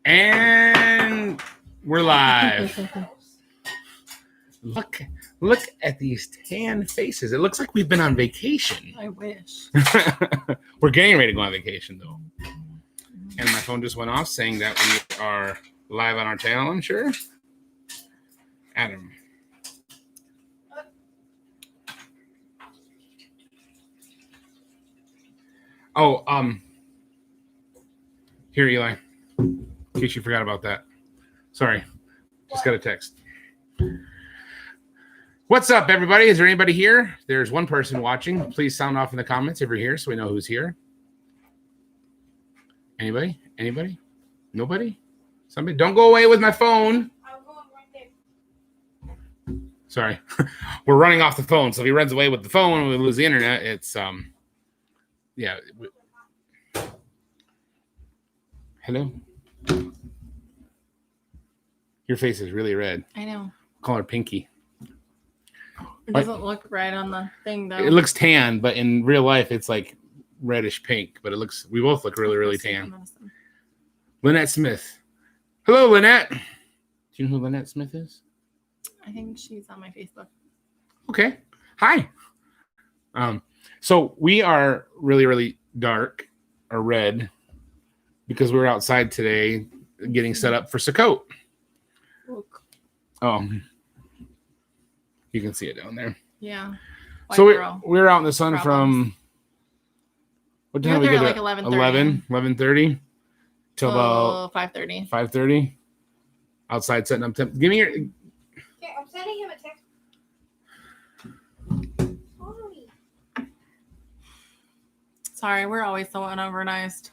And we're live. Look at these tan faces. It looks like we've been on vacation. I wish. We're getting ready to go on vacation, though. And my phone just went off saying that we are live on our channel, I'm sure. Adam. Oh, here, Eli. In case you forgot about that. Sorry. Just got a text. What's up, everybody? Is there anybody here? There's one person watching. Please sound off in the comments if you're here so we know who's here. Anybody? Anybody? Nobody? Somebody? Don't go away with my phone. I'm going right there. Sorry. We're running off the phone, so if he runs away with the phone and we lose the internet, it's yeah. Hello? Your face is really red. I know. Call her Pinky. It doesn't look right on the thing, though. It looks tan, but in real life, it's like reddish pink. But we both look really, really tan. Lynette Smith. Hello, Lynette. Do you know who Lynette Smith is? I think she's on my Facebook. Okay. Hi. So we are really, really dark or red because we were outside today getting set up for Sukkot. Look. Oh. You can see it down there. Yeah. So we were out in the sun from what time we did we get get? Like 11:30 till about 5:30. 5:30. Outside setting up. Give me your. Okay, I'm sending him a text. Sorry, we're always so unorganized.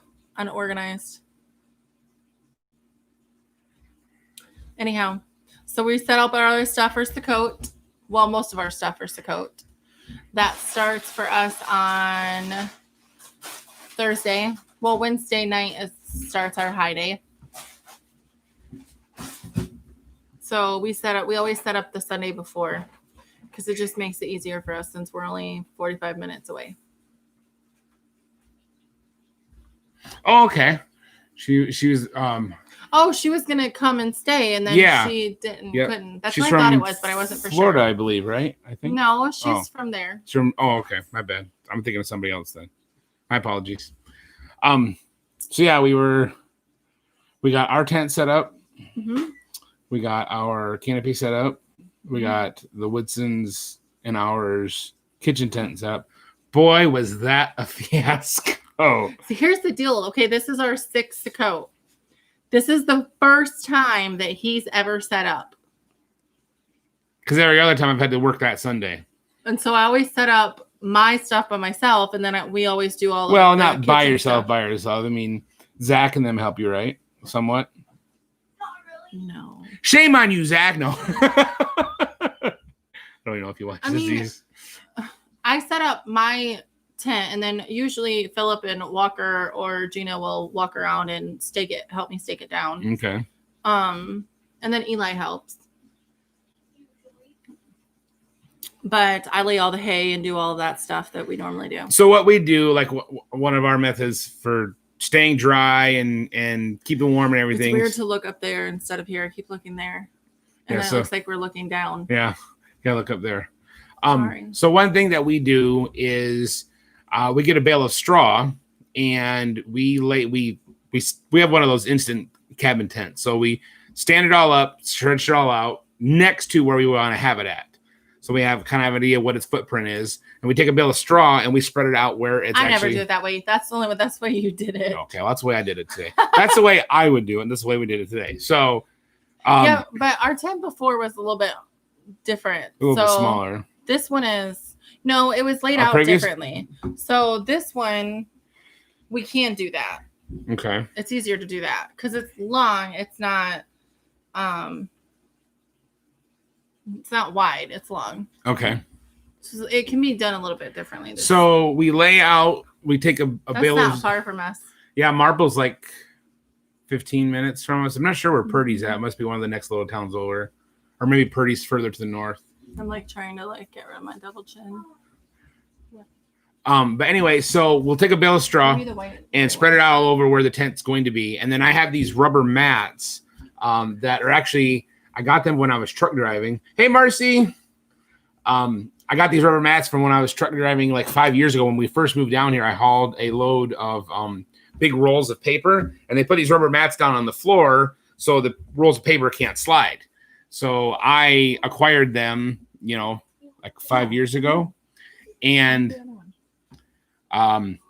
Anyhow, so we set up our other stuff for Sukkot. Well, most of our stuff for Sukkot. That starts for us on Thursday. Well, Wednesday night starts our high day. So we always set up the Sunday before because it just makes it easier for us since we're only 45 minutes away. Oh, okay. She was Oh, she was gonna come and stay, and then she didn't. Yep. Couldn't. That's she's what from I thought it was, but I wasn't for Florida, sure. I believe, right? I think. No, she's from there. She's from, okay, my bad. I'm thinking of somebody else then. My apologies. So yeah, we got our tent set up. Mm-hmm. We got our canopy set up. We got the Woodson's and ours kitchen tent set up. Boy, was that a fiasco. So here's the deal. Okay, this is our 6th Sukkot. This is the first time that he's ever set up. Because every other time I've had to work that Sunday. And so I always set up my stuff by myself, and then we always do all. Well, of the not by yourself, stuff. by yourself. I mean, Zach and them help you, right? Somewhat. Not really. No. Shame on you, Zach. No. I don't even know if he watches these. I set up my tent, and then usually Philip and Walker or Gina will walk around and help me stake it down. Okay. And then Eli helps. But I lay all the hay and do all of that stuff that we normally do. So what we do, like one of our methods for staying dry and keeping warm and everything. It's weird to look up there instead of here. I keep looking there. And then it looks like we're looking down. Yeah. You gotta look up there. Sorry. So one thing that we do is we get a bale of straw and we have one of those instant cabin tents. So we stand it all up, stretch it all out next to where we want to have it at. So we have kind of an idea what its footprint is, and we take a bale of straw and we spread it out where it's. I never do it that way. That's the way you did it. Okay, well, that's the way I did it today. That's the way I would do it, and this is the way we did it today. So, yeah, but our tent before was a little bit different. A little bit smaller. This one is it was laid out differently. So this one, we can do that. Okay. It's easier to do that because it's long. It's not. It's not wide. It's long. Okay. So it can be done a little bit differently. So we lay out. We take a bale. That's not far from us. Yeah, Marble's like 15 minutes from us. I'm not sure where Purdy's at. It must be one of the next little towns over, or maybe Purdy's further to the north. I'm like trying to get rid of my double chin. But anyway, so we'll take a bale of straw Maybe the white and spread it out all over where the tent's going to be. And then I have these rubber mats that are actually, I got them when I was truck driving. Hey, Marcy. I got these rubber mats from when I was truck driving like 5 years ago. When we first moved down here, I hauled a load of big rolls of paper, and they put these rubber mats down on the floor so the rolls of paper can't slide. So I acquired them, like 5 years ago. And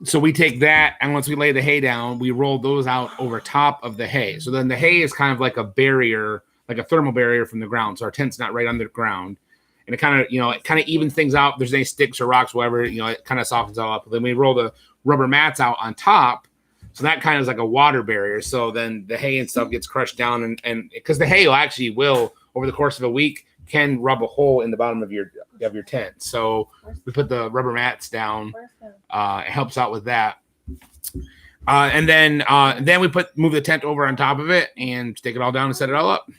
so we take that, and once we lay the hay down, we roll those out over top of the hay. So then the hay is kind of like a barrier, like a thermal barrier from the ground. So our tent's not right on the ground. And it kind of, it kind of evens things out. If there's any sticks or rocks, whatever, it kind of softens it all up. Then we roll the rubber mats out on top. So that kind of is like a water barrier. So then the hay and stuff gets crushed down. And because the hay will, over the course of a week, can rub a hole in the bottom of your tent. So we put the rubber mats down. It helps out with that. And then we move the tent over on top of it and take it all down and set it all up.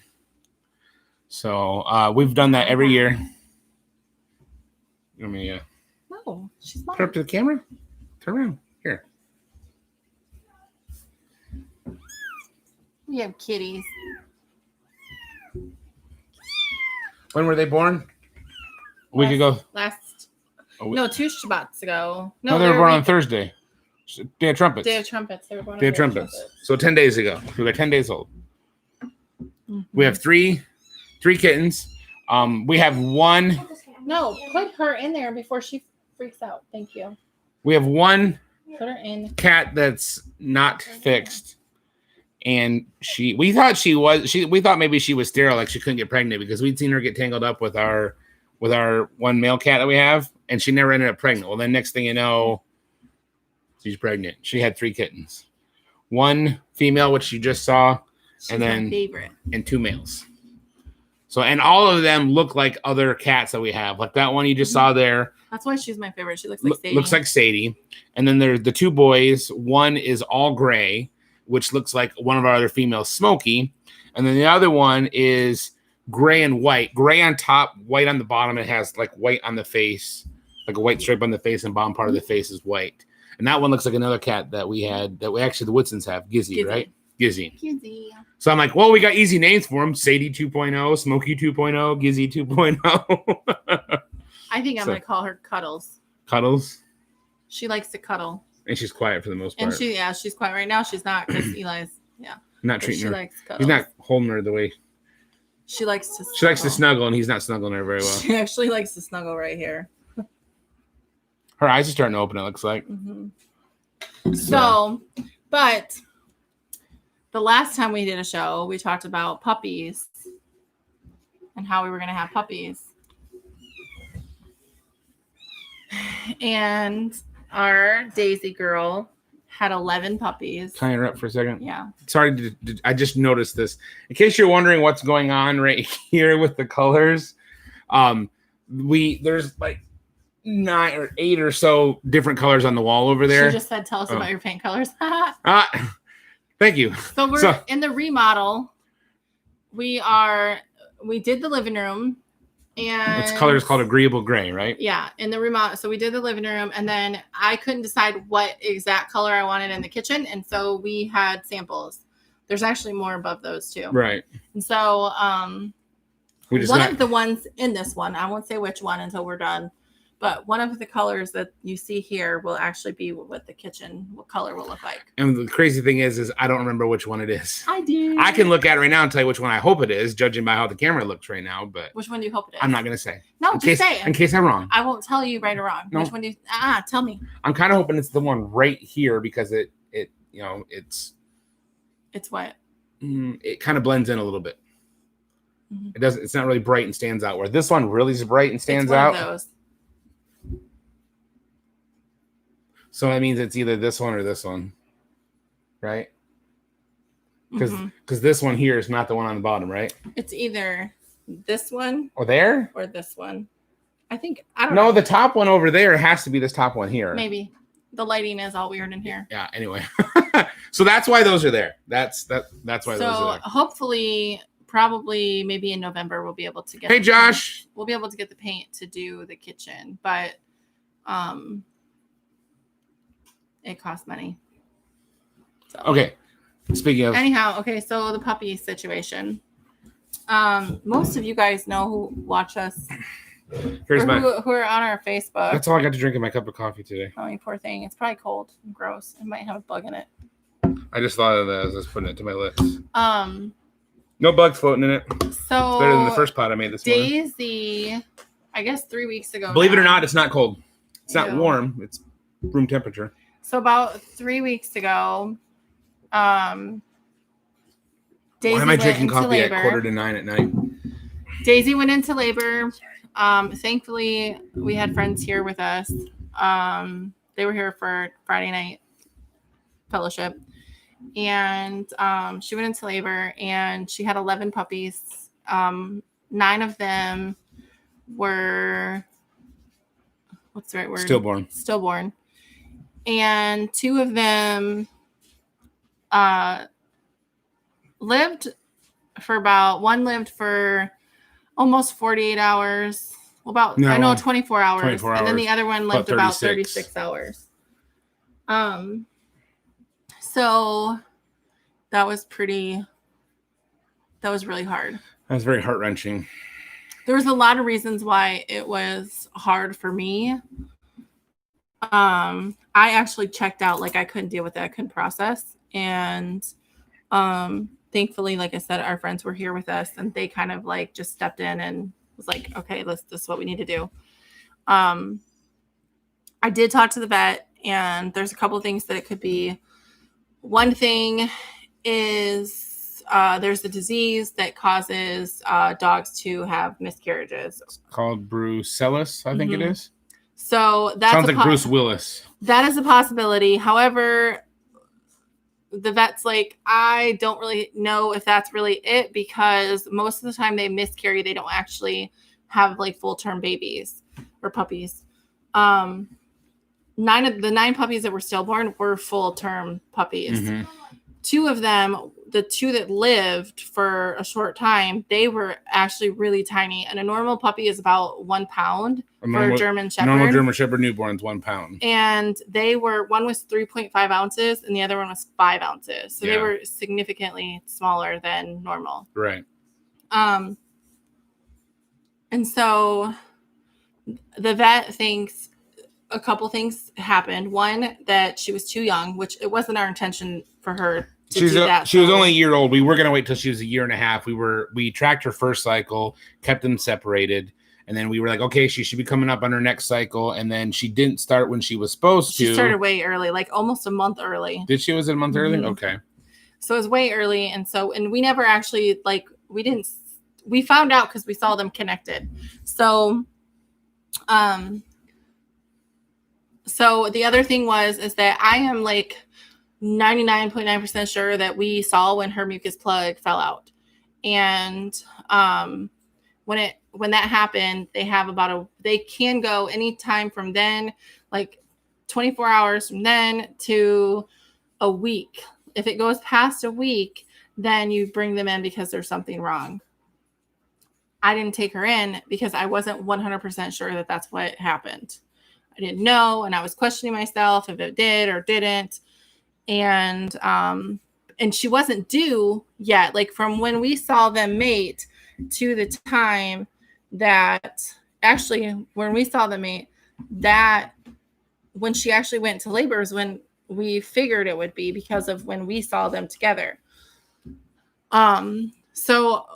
So we've done that every year. Let me No, she's not. turn up to the camera. Turn around. Here. We have kitties. When were they born? A week ago. No, 2 Shabbats ago. No, they were born on Thursday. Day of Trumpets. Day of Trumpets. They were born on Day of Trumpets. So 10 days ago. So they're 10 days old. Mm-hmm. We have three kittens. We have one. No, put her in there before she freaks out. Thank you. We have one Put her in. cat that's not fixed. And we thought maybe she was sterile, like she couldn't get pregnant, because we'd seen her get tangled up with our one male cat that we have, and she never ended up pregnant. Well, then next thing you know, she's pregnant. She had 3 kittens, 1 female, which you just saw, She's and then my favorite, and 2 males. So, and all of them look like other cats that we have, like that one you just saw there. That's why she's my favorite. She looks like Sadie. Looks like Sadie. And then there's the 2 boys. One is all gray, which looks like one of our other females, Smokey. And then the other one is gray and white. Gray on top, white on the bottom. It has like white on the face, like a white stripe on the face, and bottom part of the face is white. And that one looks like another cat that we had, that we actually, the Woodsons have, Gizzy, right? Gizzy. So I'm like, well, we got easy names for them. Sadie 2.0, Smokey 2.0, Gizzy 2.0. I think I'm going to call her Cuddles. Cuddles? She likes to cuddle. And she's quiet for the most part. And she's quiet right now. She's not, because Eli's, not treating her. Likes cuddles. He's not holding her the way. She likes to snuggle. She likes to snuggle, and he's not snuggling her very well. She actually likes to snuggle right here. Her eyes are starting to open, it looks like. Mm-hmm. So, but the last time we did a show, we talked about puppies and how we were going to have puppies. And our Daisy girl had 11 puppies. Can I interrupt for a second? Yeah. Sorry, I just noticed this. In case you're wondering what's going on right here with the colors, there's like 9 or 8 or so different colors on the wall over there. She just said, "Tell us about your paint colors." Thank you. So we're in the remodel. We did the living room, and its color is called agreeable gray, right? Yeah, in the remodel. So we did the living room, and then I couldn't decide what exact color I wanted in the kitchen, and so we had samples. There's actually more above those too. Right. And so one of the ones in this one, I won't say which one until we're done, but one of the colors that you see here will actually be what the kitchen, what color will look like. And the crazy thing is I don't remember which one it is. I do. I can look at it right now and tell you which one I hope it is, judging by how the camera looks right now. But which one do you hope it is? I'm not going to say. No, just say it. In case I'm wrong. I won't tell you right or wrong. No. Which one do you, tell me. I'm kind of hoping it's the one right here because it's what? It kind of blends in a little bit. Mm-hmm. It's not really bright and stands out, where this one really is bright and stands out. Of those. So that means it's either this one or this one, right? Because this one here is not the one on the bottom, right? It's either this one or there or this one. I don't know. No, the top one over there has to be this top one here. Maybe the lighting is all weird in here. Yeah. Anyway, so that's why those are there. That's why those are there. So hopefully, probably, maybe in November we'll be able to get. Hey, Josh. We'll be able to get the paint to do the kitchen, but it costs money. So. Okay. Speaking of, Anyhow, okay, so the puppy situation. Most of you guys know who watch us here's my. who are on our Facebook. That's all I got to drink in my cup of coffee today. Oh, you poor thing. It's probably cold and gross. It might have a bug in it. I just thought of that as I was putting it to my lips. No bugs floating in it. So it's better than the first pot I made this morning. Daisy, I guess 3 weeks ago. Believe it or not, it's not cold. It's not Ew. warm. It's room temperature. So about 3 weeks ago, Daisy Why am I drinking went into coffee labor. at 8:45 at night? Daisy went into labor. Thankfully, we had friends here with us. They were here for Friday night fellowship. And she went into labor and she had 11 puppies. 9 of them were, what's the right word? Stillborn. And 2 of them lived for almost 48 hours. Well, 24 hours. 24 and then hours. the other one lived about 36 hours. So that was really hard. That was very heart-wrenching. There was a lot of reasons why it was hard for me. I actually checked out, like I couldn't deal with it. I couldn't process. And thankfully, like I said, our friends were here with us and they kind of like just stepped in and was like, okay, this is what we need to do. I did talk to the vet and there's a couple of things that it could be. One thing is there's a disease that causes dogs to have miscarriages. It's called brucellosis, I think it is. So that sounds like Bruce Willis. That is a possibility. However, the vet's like, I don't really know if that's really it because most of the time they miscarry. They don't actually have like full-term babies or puppies. 9 puppies that were stillborn were full-term puppies. Mm-hmm. 2 of them, the 2 that lived for a short time, they were actually really tiny. And a normal puppy is about 1 pound for a German Shepherd. Normal German Shepherd newborn's 1 pound. And one was 3.5 ounces and the other one was 5 ounces. So they were significantly smaller than normal. Right. And so the vet thinks a couple things happened. One, that she was too young, which it wasn't our intention for her to do that. She was only a year old. We were going to wait till she was 1.5 years. We tracked her first cycle, kept them separated. And then we were like, okay, she should be coming up on her next cycle. And then she didn't start when she was supposed to. She started way early, like almost a month early. Did she? Was it a month early? Okay. So it was way early. And we never actually, we found out because we saw them connected. So the other thing is that I am like 99.9% sure that we saw when her mucus plug fell out. And when that happened, they can go anytime from then, like 24 hours from then to a week. If it goes past a week, then you bring them in because there's something wrong. I didn't take her in because I wasn't 100% sure that that's what happened. I didn't know, and I was questioning myself if it did or didn't. And she wasn't due yet. Like from when we saw them mate to the time that actually when we saw them mate, that when she actually went to labor is when we figured it would be because of when we saw them together. So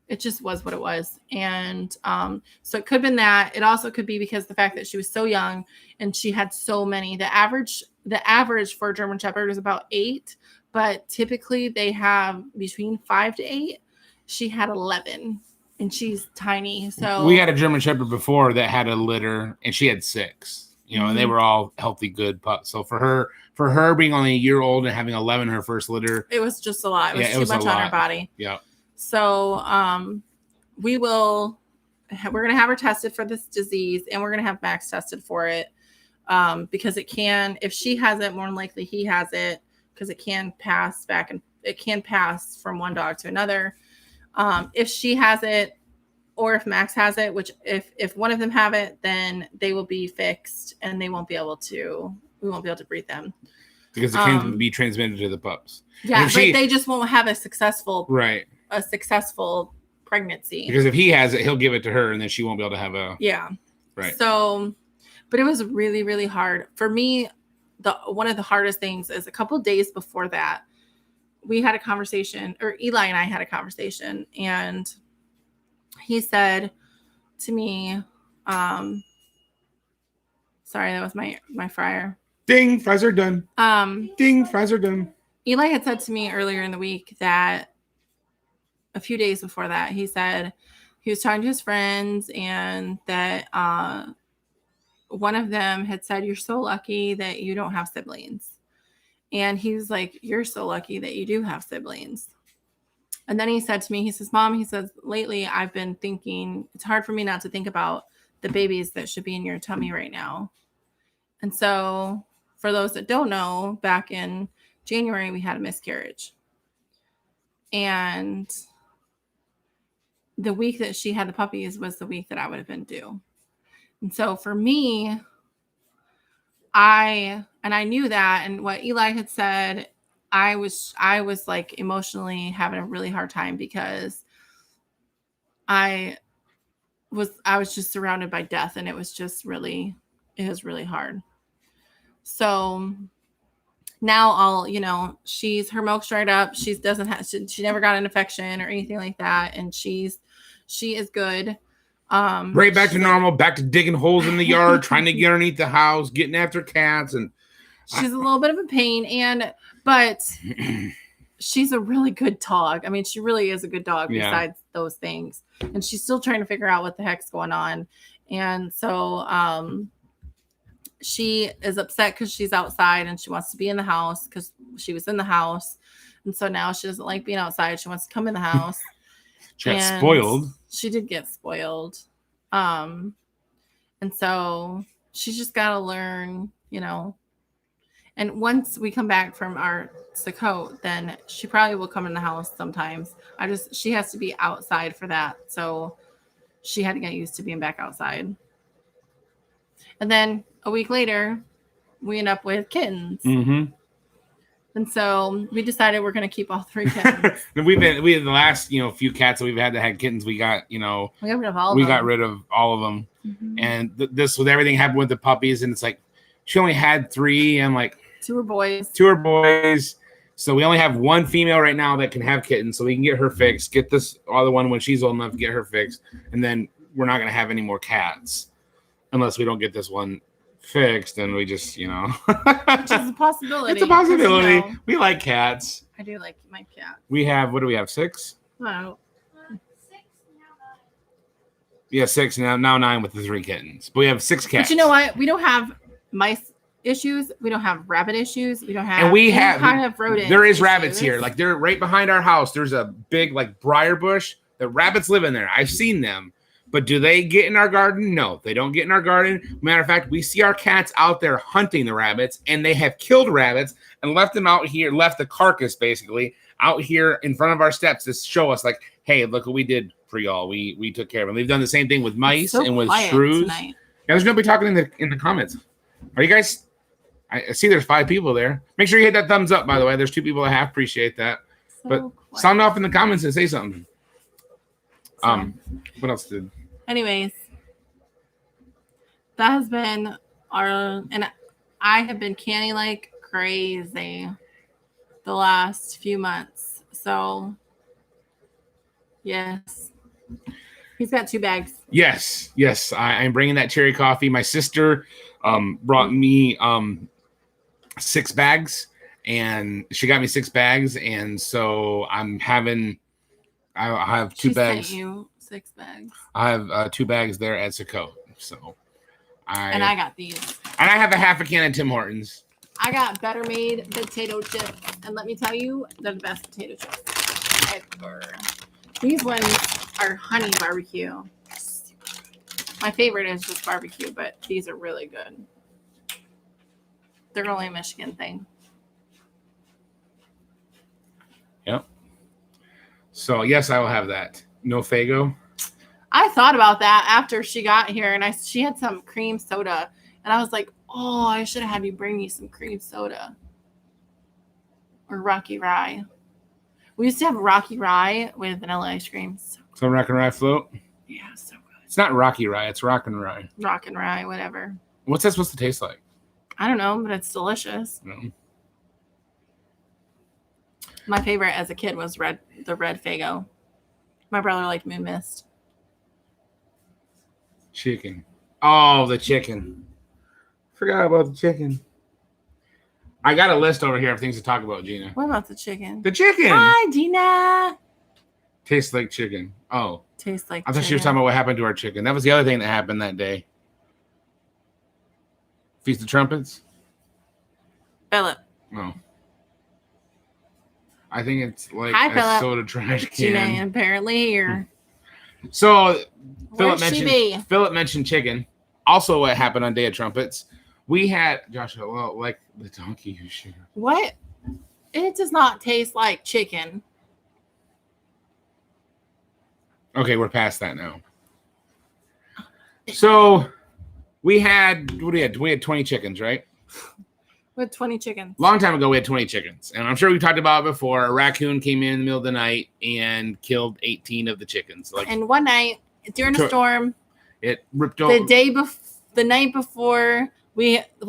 it just was what it was. And so it could have been that. It also could be because the fact that she was so young and she had so many. The average for a German Shepherd is about 8, but typically they have between 5 to 8. She had 11 and she's tiny. So we had a German Shepherd before that had a litter and she had 6, and they were all healthy, good pups. So for her being only a year old and having 11 her first litter, it was just a lot. It was too much on her body. Yeah. So we're going to have her tested for this disease and we're going to have Max tested for it because it can, if she has it, more than likely he has it because it can pass back and it can pass from one dog to another. If she has it, or if Max has it, which if one of them have it, then they will be fixed and we won't be able to breed them. Because it can be transmitted to the pups. Yeah, but they just won't have a successful pregnancy. Because if he has it, he'll give it to her, and then she won't be able to have a right. So, but it was really, really hard for me. One of the hardest things is a couple of days before that, we had a conversation, or Eli and I had a conversation, and he said to me, sorry, that was my fryer. Ding, fries are done. Ding, fries are done. Eli had said to me earlier in the week that a few days before that, he said he was talking to his friends and that one of them had said, "You're so lucky that you don't have siblings." And he was like, "You're so lucky that you do have siblings." And then he said to me, he says, "Mom," he says, "lately I've been thinking it's hard for me not to think about the babies that should be in your tummy right now." And so for those that don't know, back in January, we had a miscarriage. And the week that she had the puppies was the week that I would have been due. And so for me, I knew that, and what Eli had said, I was like emotionally having a really hard time because I was just surrounded by death, and it was really hard. So now her milk's dried up. She never got an infection or anything like that. And she is good. Right back to normal, back to digging holes in the yard, trying to get underneath the house, getting after cats. And she's a little bit of a pain, but she's a really good dog. I mean, she really is a good dog besides those things. And she's still trying to figure out what the heck's going on. And so, she is upset because she's outside and she wants to be in the house because she was in the house. And so now she doesn't like being outside. She wants to come in the house. She got spoiled. She did get spoiled. And so she's just got to learn, and once we come back from our Sakote, then she probably will come in the house sometimes. She has to be outside for that. So she had to get used to being back outside. And then a week later, we end up with kittens. Mm-hmm. And so we decided we're going to keep all 3 kittens. we had the last, few cats that we've had that had kittens. We got, we got rid of all of them. Mm-hmm. And this with everything happened with the puppies. And it's like, she only had 3. And like 2 are boys. 2 are boys. So we only have 1 female right now that can have kittens. So we can get her fixed, get this other one when she's old enough to get her fixed. And then we're not going to have any more cats unless we don't get this one fixed, and we just, which is a possibility. It's a possibility. We like cats. I do like my cat. We have, what do we have, 6? Wow. 6 now. Yeah, 6 now 9 with the 3 kittens. But we have 6 cats. But you know what? We don't have mice issues. We don't have rabbit issues. We don't have. And we have kind of rodent. There is issues. Rabbits here. Like they're right behind our house. There's a big like briar bush. The rabbits live in there. I've seen them. But do they get in our garden? No, they don't get in our garden. Matter of fact, we see our cats out there hunting the rabbits, and they have killed rabbits and left them out here, left the carcass basically out here in front of our steps to show us like, hey, look what we did for y'all. We took care of them. They've done the same thing with mice and with shrews. Tonight. Yeah, there's nobody talking in the comments. Are you guys? I see there's 5 people there. Make sure you hit that thumbs up, by the way. There's 2 people that half appreciate that. So but quiet. Sound off in the comments and say something. What else did? Anyways, that has been and I have been canning like crazy the last few months. So, yes. He's got 2 bags. Yes. I'm bringing that cherry coffee. My sister brought me 6 bags, and she got me 6 bags, and so I have 2 bags. Sent you 6 bags. I have 2 bags there at Sakote. So I got these. And I have a half a can of Tim Hortons. I got Better Made potato chips, and let me tell you, they're the best potato chips ever. These ones are honey barbecue. My favorite is just barbecue, but these are really good. They're only a Michigan thing. Yep. So yes, I will have that. No Fago. I thought about that after she got here, and she had some cream soda, and I was like, oh, I should have had you bring me some cream soda or Rocky Rye. We used to have Rocky Rye with vanilla ice cream. So, Some Rock and Rye float. yeah, so good. It's not Rocky Rye. It's Rock and Rye. Rock and Rye, whatever. What's that supposed to taste like? I don't know, but it's delicious. No. My favorite as a kid was the red Faygo. My brother liked Moon Mist. Chicken. Oh, the chicken. Forgot about the chicken. I got a list over here of things to talk about, Gina. What about the chicken? The chicken. Hi, Gina. Tastes like chicken. Oh. Tastes like I thought she was talking about what happened to our chicken. That was the other thing that happened that day. Feast of Trumpets? Philip. Oh. I think it's like Hi, a Philip. soda trash Gina can. apparently here. So Where'd she be? Philip mentioned chicken. Also, what happened on Day of Trumpets? We had Joshua, well, like the donkey you shoot. What? It does not taste like chicken. Okay, we're past that now. So we had what do we had? We had 20 chickens, right? With 20 chickens. Long time ago, we had 20 chickens, and I'm sure we talked about it before. A raccoon came in the middle of the night and killed 18 of the chickens. Like, And one night during a storm, it ripped over the night before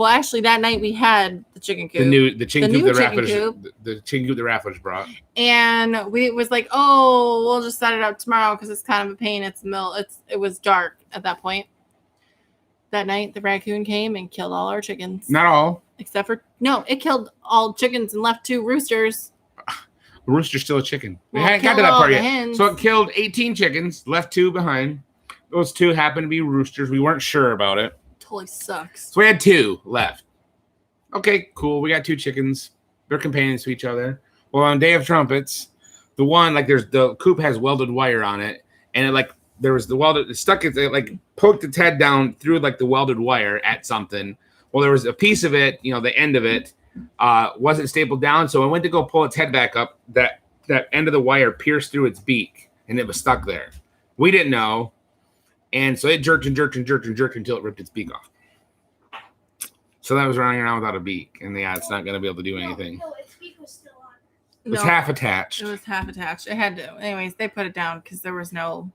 actually that night we had the chicken coop. the chicken coop new the chicken Raffles coop. the chicken coop the Raffles brought. And we was like, oh, we'll just set it up tomorrow because it's kind of a pain. It was dark at that point. That night, the raccoon came and killed all our chickens. Not all. Except for it killed all chickens and left 2 roosters. The rooster's still a chicken. We Well, hadn't got to killed that all part the yet. hens. So it killed 18 chickens, left 2 behind. Those 2 happened to be roosters. We weren't sure about it. Totally sucks. So we had 2 left. Okay, cool. We got 2 chickens. They're companions to each other. Well, on Day of Trumpets, the one, like, the coop has welded wire on it. And it, like, there was the welded, it stuck it, like, poked its head down through, like, the welded wire at something. Well, there was a piece of it, the end of it, wasn't stapled down. So I went to go pull its head back up. That end of the wire pierced through its beak, and it was stuck there. We didn't know. And so it jerked and jerked and jerked and jerked until it ripped its beak off. So that was running around without a beak. And yeah, it's not going to be able to do anything. No, its beak was still on. It was half attached. It was half attached. It had to. Anyways, they put it down because there was no.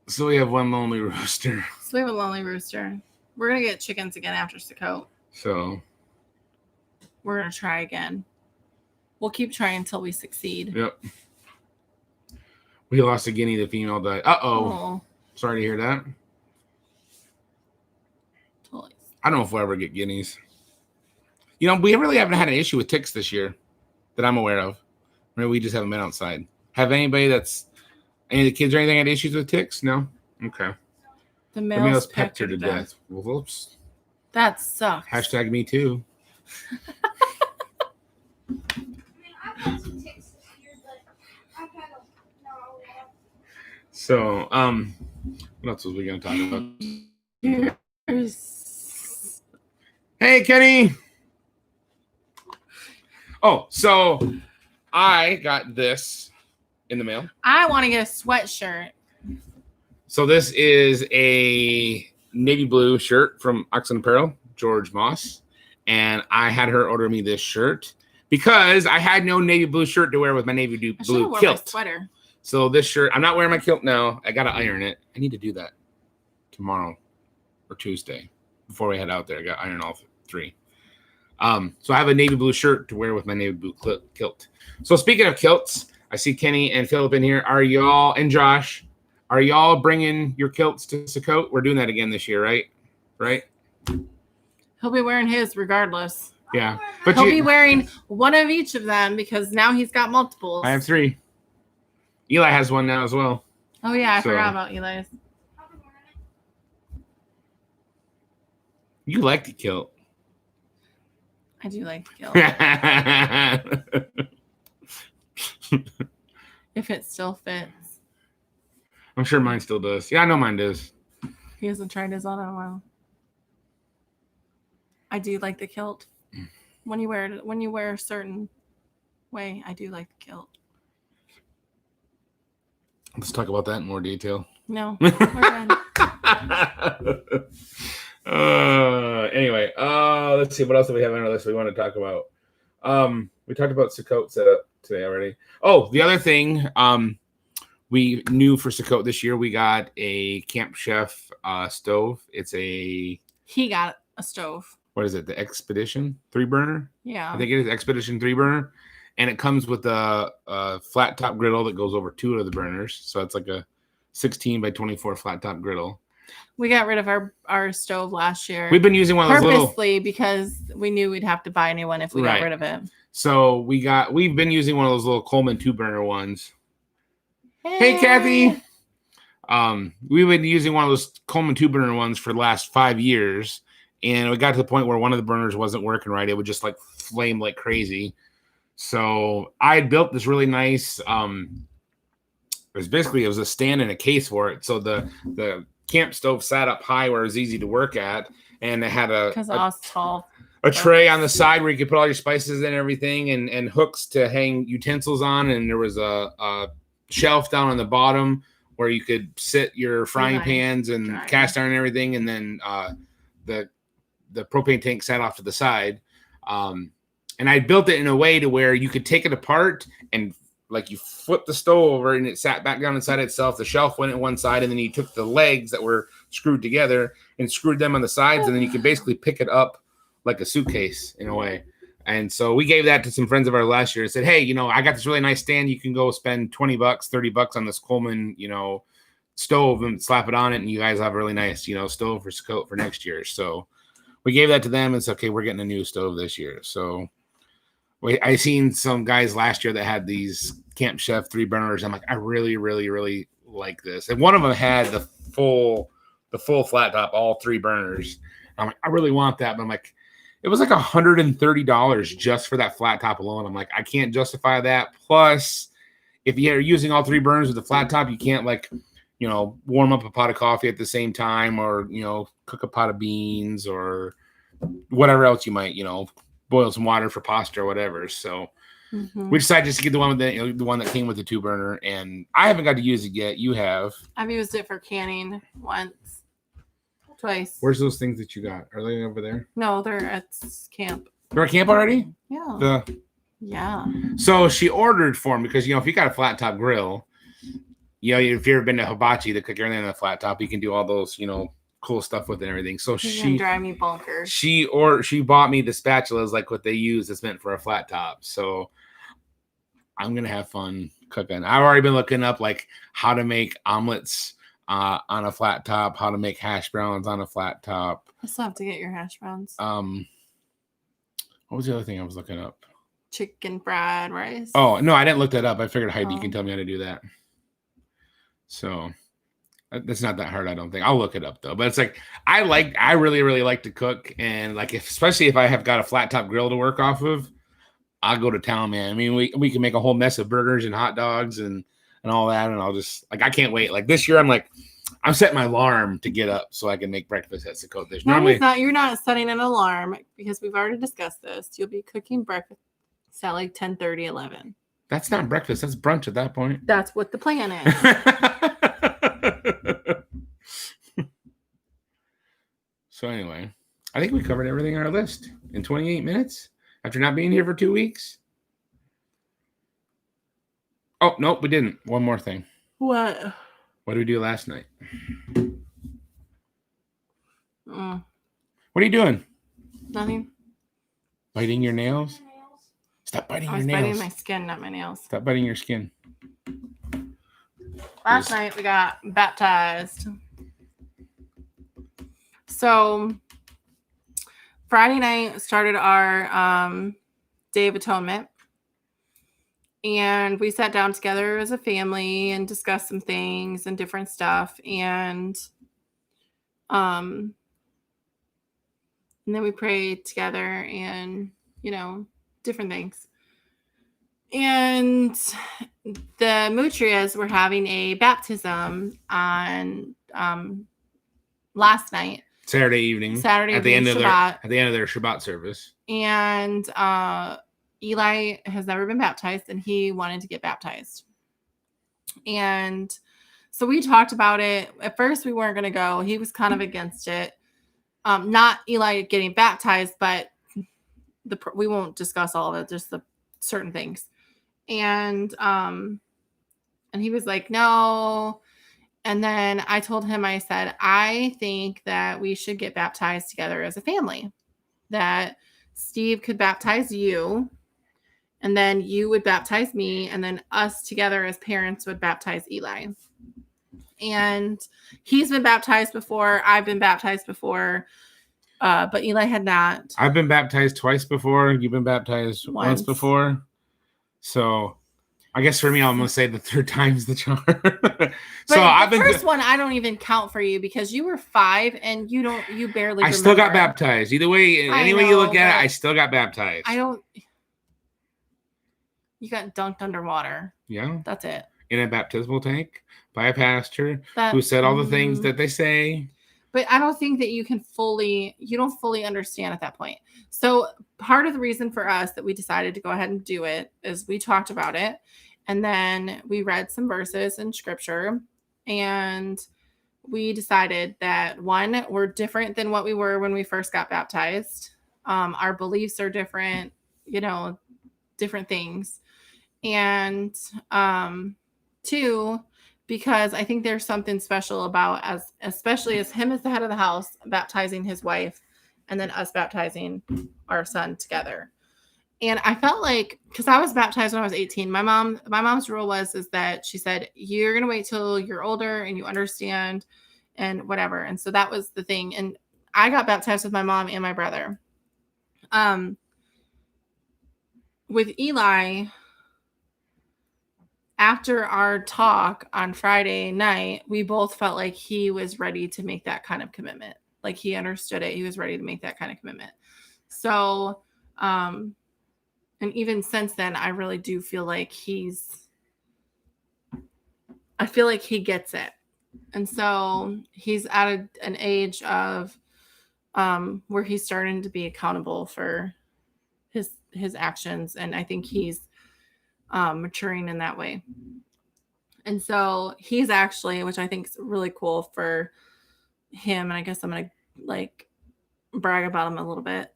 So we have one lonely rooster. So we have a lonely rooster. We're going to get chickens again after Sukkot. So. We're going to try again. We'll keep trying until we succeed. Yep. We lost a guinea. The female died. Uh-oh. Oh, Sorry to hear that. totally. I don't know if we'll ever get guineas. We really haven't had an issue with ticks this year that I'm aware of. Maybe we just haven't been outside. Have any of the kids or anything had issues with ticks? No? Okay. The The male's male's pecked her to death. Well, whoops. That sucks. Hashtag me too. I mean, I've had some ticks this year, but I've had them not all the way up. So, what else was we going to talk about? Here's- Hey, Kenny. Oh, so I got this in the mail. I want to get a sweatshirt. So this is a navy blue shirt from Oxen Apparel, George Moss. And I had her order me this shirt because I had no navy blue shirt to wear with my navy I should have blue worn my kilt. sweater. So this shirt, I'm not wearing my kilt now. I got to iron it. I need to do that tomorrow or Tuesday before we head out there. I got to iron all 3. So I have a navy blue shirt to wear with my navy blue kilt. So speaking of kilts, I see Kenny and Philip in here. And Josh, are y'all bringing your kilts to Sukkot? We're doing that again this year, right? Right? He'll be wearing his regardless. Yeah. But He'll be wearing one of each of them because now he's got multiples. I have 3. Eli has one now as well. Oh, yeah. I So- forgot about Eli's. I'll be wearing it. You like the kilt. I do like the kilt. If it still fits. I'm sure mine still does. Yeah, I know mine does. He hasn't tried his on in a while. I do like the kilt. When you wear a certain way, I do like the kilt. Let's talk about that in more detail. No, we're good. Anyway, let's see. What else do we have on our list we want to talk about? We talked about Sukkot setup today already. Oh, the other thing, we knew for Sukkot this year, we got a Camp Chef stove. It's he got a stove. What is it? The Expedition 3-burner? Yeah. I think it is Expedition 3-burner. And it comes with a flat top griddle that goes over 2 of the burners. So it's like a 16 by 24 flat top griddle. We got rid of our stove last year. We've been using one of those purposely because we knew we'd have to buy a new one if we got rid of it. So we've been using one of those little Coleman 2-burner ones. Hey, Kathy. We've been using one of those Coleman 2-burner ones for the last 5 years, and we got to the point where one of the burners wasn't working right. It would just like flame like crazy. So I had built this really nice. It was a stand and a case for it. So the camp stove sat up high where it was easy to work at, and it had a tray on the side where you could put all your spices and everything, and hooks to hang utensils on, and there was a shelf down on the bottom where you could sit your frying pans and cast iron and everything, and then the propane tank sat off to the side. And I built it in a way to where you could take it apart and like you flip the stove over and it sat back down inside itself. The shelf went at one side, and then you took the legs that were screwed together and screwed them on the sides, and then you could basically pick it up like a suitcase in a way. And so we gave that to some friends of ours last year and said, hey, I got this really nice stand. You can go spend $20, $30 on this Coleman, stove and slap it on it. And you guys have a really nice, stove for Sukkot for next year. So we gave that to them and said, okay, we're getting a new stove this year. So I seen some guys last year that had these Camp Chef 3-burners. I'm like, I really, really, really like this. And one of them had the full flat top, all 3 burners. I'm like, I really want that. But I'm like, it was like $130 just for that flat top alone. I'm like, I can't justify that. Plus, if you're using all 3 burners with the flat top, you can't warm up a pot of coffee at the same time, or, cook a pot of beans or whatever else you might, boil some water for pasta or whatever. So we decided just to get the one with the one that came with the 2-burner, and I haven't got to use it yet. You have. I've used it for canning once, twice. Where's those things that you got? Are they over there? No, they're at camp. They're at camp already? Yeah. Yeah. So she ordered for me because, if you got a flat top grill, if you've ever been to Hibachi to cook everything on the flat top, you can do all those, cool stuff with it and everything. So she drive me bonkers. She bought me the spatulas like what they use that's meant for a flat top. So I'm gonna have fun cooking. I've already been looking up like how to make omelets on a flat top, how to make hash browns on a flat top. I still have to get your hash browns. What was the other thing I was looking up? Chicken fried rice. Oh no, I didn't look that up. I figured Heidi can tell me how to do that. So that's not that hard, I don't think. I'll look it up though. But it's like I really, really like to cook, and like especially if I have got a flat top grill to work off of, I'll go to town, man. I mean, we can make a whole mess of burgers and hot dogs and all that, and I'll just I can't wait. Like this year, I'm setting my alarm to get up so I can make breakfast at Sukkot. Normally, you're not setting an alarm because we've already discussed this. You'll be cooking breakfast at like 10:30, 11. That's not breakfast. That's brunch at that point. That's what the plan is. So anyway, I think we covered everything on our list in 28 minutes after not being here for 2 weeks. Oh, nope, we didn't. One more thing. What? What did we do last night? What are you doing? Nothing. Biting your nails? Stop biting your nails. I was biting my skin, not my nails. Stop biting your skin. Last night we got baptized. So Friday night started our Day of Atonement. And we sat down together as a family and discussed some things and different stuff. And then we prayed together and, different things. And the Mutrias were having a baptism on last night. Saturday evening. At the end of their Shabbat service. And Eli has never been baptized, and he wanted to get baptized. And So we talked about it. At first, we weren't going to go. He was kind of against it. Not Eli getting baptized, but we won't discuss all of it, just the certain things. And he was like, no. And then I told him, I said, I think that we should get baptized together as a family. That Steve could baptize you, and then you would baptize me, and then us together as parents would baptize Eli. And he's been baptized before. I've been baptized before. But Eli had not. I've been baptized twice before. You've been baptized once before. So I guess for me, I'm going to say the third time's the charm. So I've been first one. I don't even count for you because you were 5 and you barely. I still got baptized. Either way, any way you look at it, I still got baptized. You got dunked underwater. Yeah. That's it. In a baptismal tank by a pastor who said all the things that they say. But I don't think that you don't fully understand at that point. So part of the reason for us that we decided to go ahead and do it is we talked about it, and then we read some verses in scripture, and we decided that, one, we're different than what we were when we first got baptized. Our beliefs are different, different things. And 2, because I think there's something special about especially as him as the head of the house, baptizing his wife, and then us baptizing our son together. And I felt like, because I was baptized when I was 18, my mom's rule is that she said, you're going to wait till you're older and you understand and whatever. And so that was the thing. And I got baptized with my mom and my brother. With Eli, after our talk on Friday night, we both felt like he was ready to make that kind of commitment. Like he understood it. He was ready to make that kind of commitment. So, and even since then, I really do feel like he gets it. And so he's at an age of where he's starting to be accountable for his actions. And I think he's maturing in that way. And so he's actually, which I think is really cool for him, and I guess I'm gonna brag about him a little bit,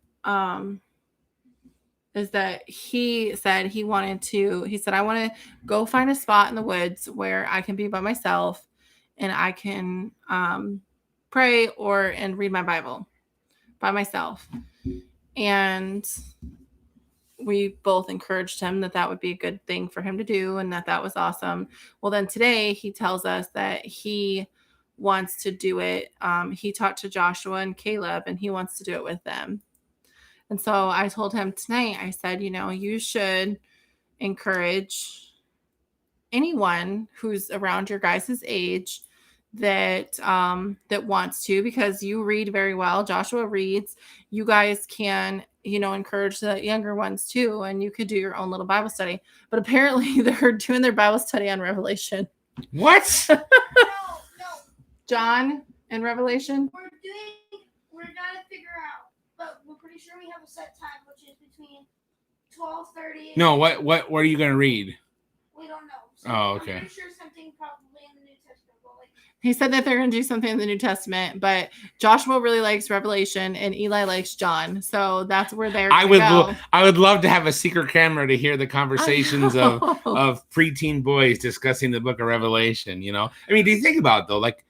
is that he said I want to go find a spot in the woods where I can be by myself and I can pray and read my Bible by myself. And we both encouraged him that would be a good thing for him to do, and that was awesome. Well, then today he tells us that he wants to do it. He talked to Joshua and Caleb, and he wants to do it with them. And so I told him tonight, I said, you should encourage anyone who's around your guys' age that wants to, because you read very well. Joshua reads. You guys can, encourage the younger ones too, and you could do your own little Bible study. But apparently they're doing their Bible study on Revelation. What? No. John and Revelation? We're gonna figure out, but we're pretty sure we have a set time, which is between 12:30. No, what are you gonna read? We don't know. So Okay. I'm pretty sure something probably in the New Testament. But He said that they're going to do something in the New Testament, but Joshua really likes Revelation and Eli likes John. So that's where they're going to go. I would love to have a secret camera to hear the conversations of preteen boys discussing the book of Revelation, I mean, do you think about it, though? Like,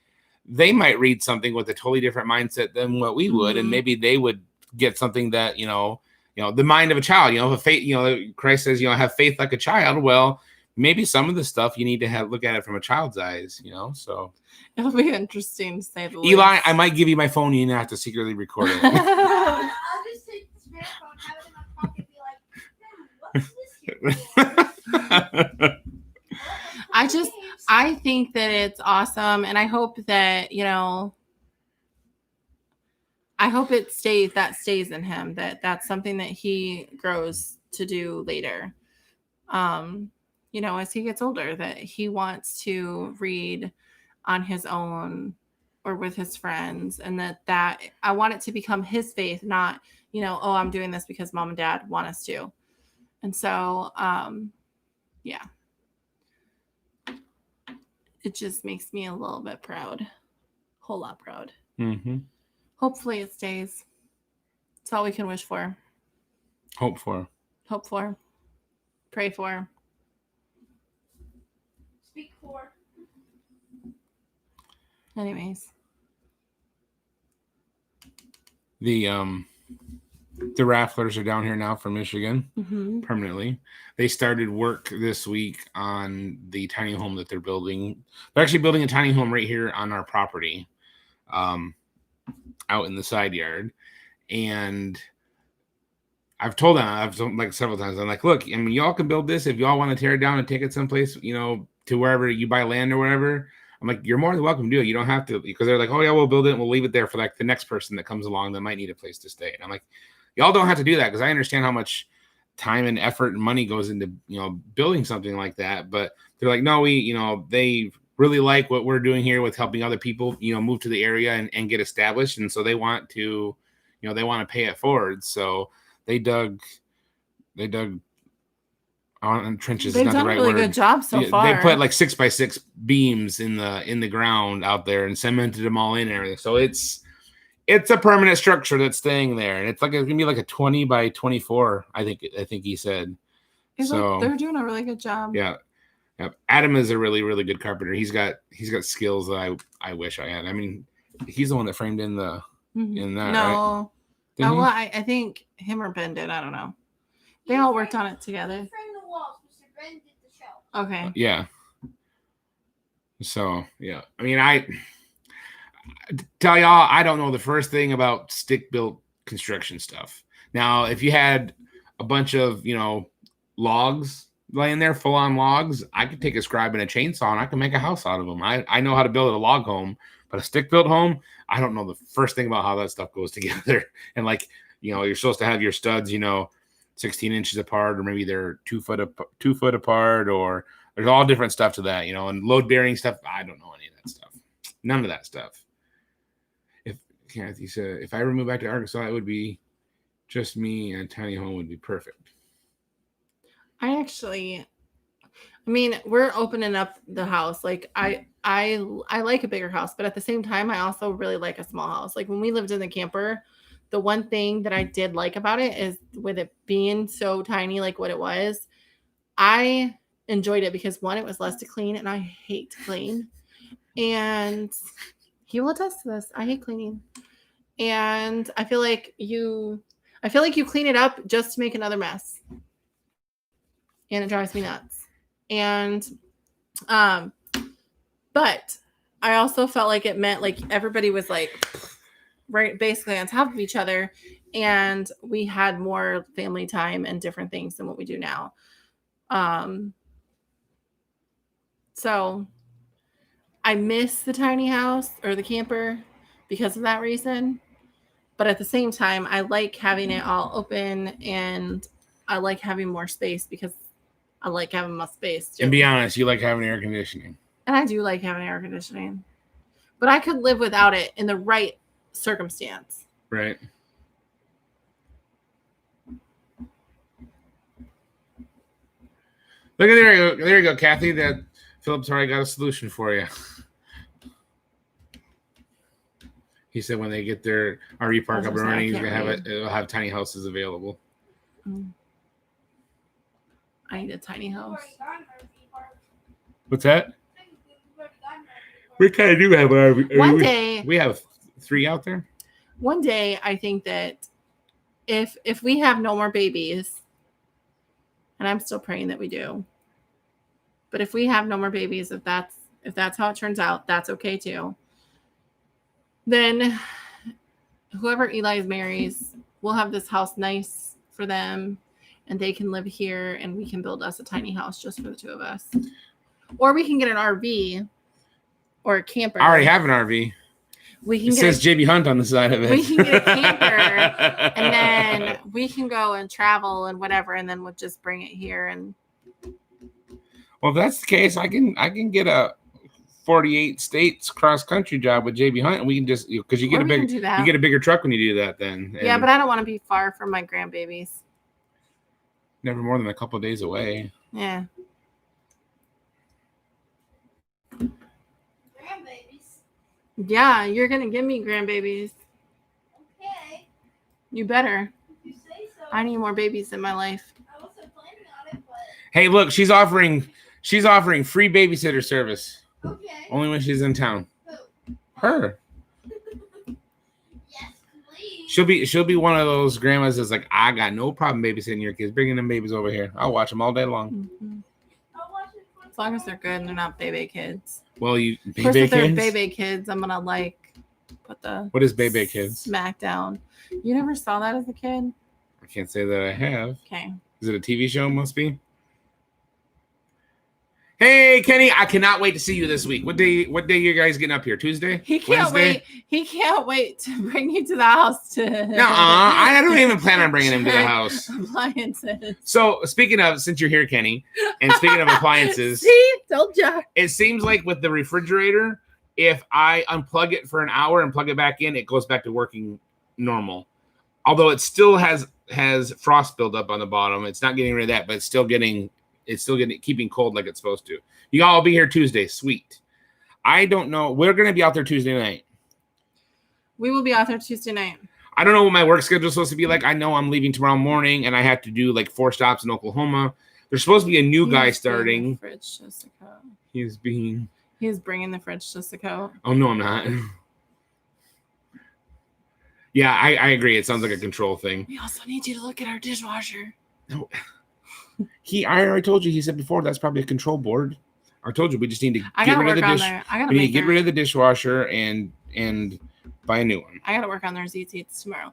they might read something with a totally different mindset than what we would, and maybe they would get something that, the mind of a child, if faith, Christ says, have faith like a child. Well, maybe some of the stuff you need to look at it from a child's eyes, so. It'll be interesting to say the least. Eli, I might give you my phone. You have to secretly record it. I'll just take the spare phone, have it in my pocket, and be like, what's this here? I think that it's awesome, and I hope that, I hope that stays in him, that's something that he grows to do later. As he gets older, that he wants to read on his own or with his friends, and that I want it to become his faith, not, I'm doing this because mom and dad want us to. And so, yeah. it just makes me a little bit proud. Whole lot proud. Mm-hmm. Hopefully it stays. That's all we can wish for. Hope for. Hope for. Pray for. Speak for. Anyways. The Rafflers are down here now from Michigan permanently. They started work this week on the tiny home that they're building. They're actually building a tiny home right here on our property, out in the side yard. And I've told them, like several times, I'm like, look, I mean, y'all can build this if y'all want to tear it down and take it someplace, to wherever you buy land or whatever. I'm like, you're more than welcome to do it. You don't have to, because they're like, oh yeah, we'll build it and we'll leave it there for like the next person that comes along that might need a place to stay. And I'm like, y'all don't have to do that, because I understand how much time and effort and money goes into building something like that. But they're like, no, they really like what we're doing here with helping other people move to the area and get established, and so they want to pay it forward. So they dug on trenches. They've is not done the right a really word. good job so far. They put like 6x6 beams in the ground out there and cemented them all in and everything. So it's a permanent structure that's staying there, and it's gonna be like a 20 by 24. I think he said. They're doing a really good job. Yeah. Adam is a really, really good carpenter. He's got skills that I wish I had. I mean, he's the one that framed in that. No. Right? Well, I think him or Ben did. I don't know. They all worked on it together. He framed the walls. Mr. Ben did the shelf. Okay. Yeah. So, yeah. I mean, I tell y'all, I don't know the first thing about stick-built construction stuff. Now, if you had a bunch of, logs laying there, full-on logs, I could take a scribe and a chainsaw and I can make a house out of them. I know how to build a log home, but a stick-built home, I don't know the first thing about how that stuff goes together. And you're supposed to have your studs, 16 inches apart, or maybe they're 2 foot apart, or there's all different stuff to that, and load bearing stuff. I don't know any of that stuff. None of that stuff. If Kathy said, if I ever move back to Arkansas, it would be just me, and a tiny home would be perfect. We're opening up the house. Like I like a bigger house, but at the same time, I also really like a small house. Like when we lived in the camper, the one thing that I did like about it is, with it being so tiny, like what it was, I enjoyed it because, one, it was less to clean, and I hate to clean. And he will attest to this. I hate cleaning. And I feel like you clean it up just to make another mess. And it drives me nuts. And but I also felt like it meant like everybody was like right basically on top of each other, and we had more family time and different things than what we do now. So I miss the tiny house or the camper because of that reason. But at the same time, I like having it all open, and I like having more space because I like having my space too. And be honest, you like having air conditioning. And I do like having air conditioning. But I could live without it in the right circumstance. Right. Look at there you go, Kathy. That Philip's already got a solution for you. He said when they get their RV park up and running, he's gonna it'll have tiny houses available. I need a tiny house. What's that? We kind of do have an RV. One day we have 3 out there. One day, I think that if we have no more babies, and I'm still praying that we do, but if we have no more babies, if that's how it turns out, that's okay too. Then whoever Eli marries, we'll have this house nice for them, and they can live here, and we can build us a tiny house just for the 2 of us. Or we can get an RV or a camper. I already have an RV. It says JB Hunt on the side of it. We can get a camper, and then we can go and travel and whatever, and then we'll just bring it here. And well, if that's the case, I can get a 48 states cross country job with JB Hunt, and we can just because you get a bigger truck when you do that. Then yeah, but I don't want to be far from my grandbabies. Never more than a couple of days away. Yeah. Yeah, you're gonna give me grandbabies. Okay, You better. if you say so. I need more babies in my life. I wasn't planning on it, but Hey, look, she's offering free babysitter service okay. only when she's in town. Who? Her. Yes, please. She'll be one of those grandmas that's like, I got no problem babysitting your kids. Bringing them babies over here. I'll watch them all day long. Mhm. I'll watch it for As long as they're good and they're not baby kids. Well, you Of course, baby if they're kids. baby kids, I'm gonna like put the What is baby kids? smack down. You never saw that as a kid? I can't say that I have. Okay. Is it a TV show? Must be. Hey, Kenny, I cannot wait to see you this week. What day you guys getting up here? Tuesday? He can't Wednesday? wait. He can't wait to bring you to the house to. No, I don't even plan on bringing him to the check house. Appliances. So, speaking of, since you're here, Kenny, and speaking of appliances, See, told ya. it seems like with the refrigerator, if I unplug it for an hour and plug it back in, it goes back to working normal. Although it still has frost buildup on the bottom. It's not getting rid of that, but it's still getting keeping cold like it's supposed to. You all be here Tuesday. Sweet. I don't know. We're going to be out there Tuesday night. We will be out there Tuesday night. I don't know what my work schedule is supposed to be like. I know I'm leaving tomorrow morning and I have to do like 4 stops in Oklahoma. There's supposed to be a new guy starting. Fridge just to coat. He's bringing the fridge just to coat. Oh, no, I'm not. Yeah, I agree. It sounds like a control thing. We also need you to look at our dishwasher. No. I already told you. He said before that's probably a control board. I told you we just need to get rid of the dish. We need to get rid of the dishwasher and buy a new one. I gotta work on their Z-teats tomorrow.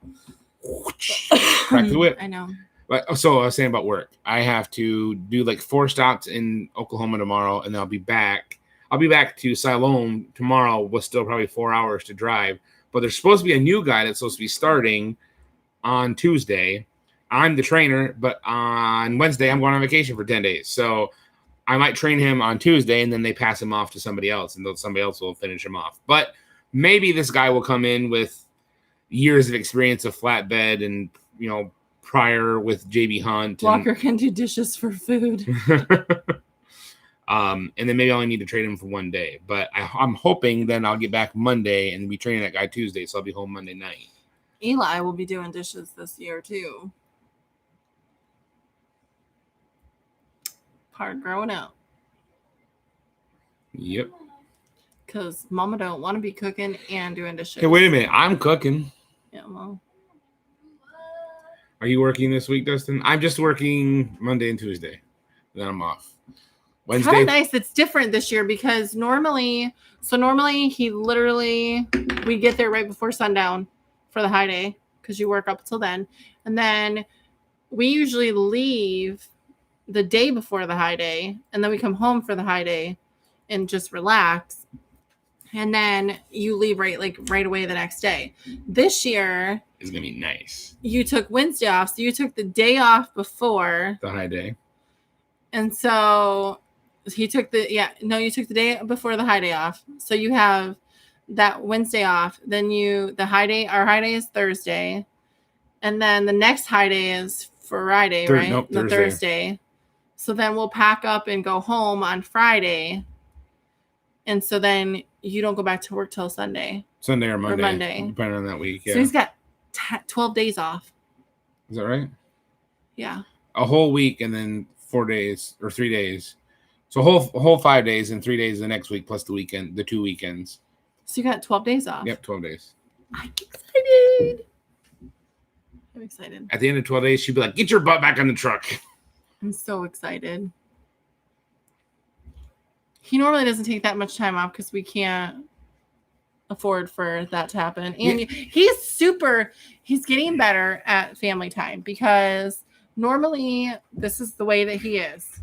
Crack the whip. I know. But so I was saying about work. I have to do like 4 stops in Oklahoma tomorrow, and then I'll be back. I'll be back to Siloam tomorrow with still probably 4 hours to drive. But there's supposed to be a new guy that's supposed to be starting on Tuesday. I'm the trainer, but on Wednesday I'm going on vacation for 10 days. So I might train him on Tuesday, and then they pass him off to somebody else, and somebody else will finish him off. But maybe this guy will come in with years of experience of flatbed and, prior with JB Hunt. Walker can do dishes for food. And then maybe I only need to train him for 1 day. But I'm hoping then I'll get back Monday and be training that guy Tuesday, so I'll be home Monday night. Eli will be doing dishes this year too. Part growing up. Yep. Because mama don't want to be cooking and doing dishes. Hey, wait a minute. I'm cooking. Yeah, well. Are you working this week, Dustin? I'm just working Monday and Tuesday. Then I'm off. It's Wednesday. kind of nice. It's different this year because normally we get there right before sundown for the high day because you work up until then. And then we usually leave the day before the high day, and then we come home for the high day and just relax. And then you leave right away the next day. This year It's going to be nice. you took Wednesday off, so you took the day off before. The high day. And so you took the day before the high day off. So you have that Wednesday off. Then our high day is Thursday. And then the next high day is Friday, right? Nope, Thursday. So then we'll pack up and go home on Friday. And so then you don't go back to work till Sunday. Sunday or Monday. Monday. Depending on that week. Yeah. So he's got 12 days off. Is that right? Yeah. A whole week and then 4 days or 3 days. So a whole 5 days and 3 days the next week plus the 2 weekends. So you got 12 days off. Yep, 12 days. I'm excited. I'm excited. At the end of 12 days, she'd be like, get your butt back on the truck. I'm so excited. He normally doesn't take that much time off because we can't afford for that to happen. And he's getting better at family time because normally this is the way that he is.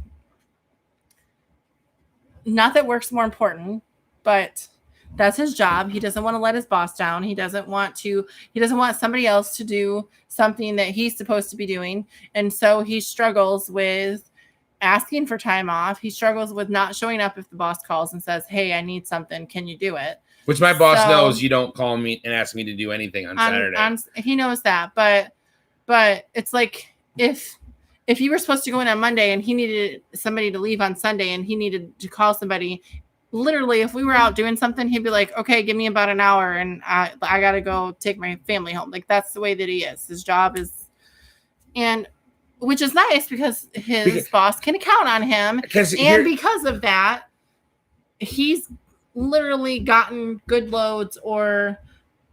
Not that work's more important, but that's his job. He doesn't want to let his boss down. He doesn't want somebody else to do something that he's supposed to be doing. And so he struggles with asking for time off. He struggles with not showing up if the boss calls and says, hey, I need something. Can you do it? Which my boss knows you don't call me and ask me to do anything on Saturday. He knows that. But it's like if you were supposed to go in on Monday and he needed somebody to leave on Sunday and he needed to call somebody literally, if we were out doing something, he'd be like, okay, give me about an hour and I got to go take my family home. Like, that's the way that he is. His job is, and which is nice because his boss can count on him. And because of that, he's literally gotten good loads, or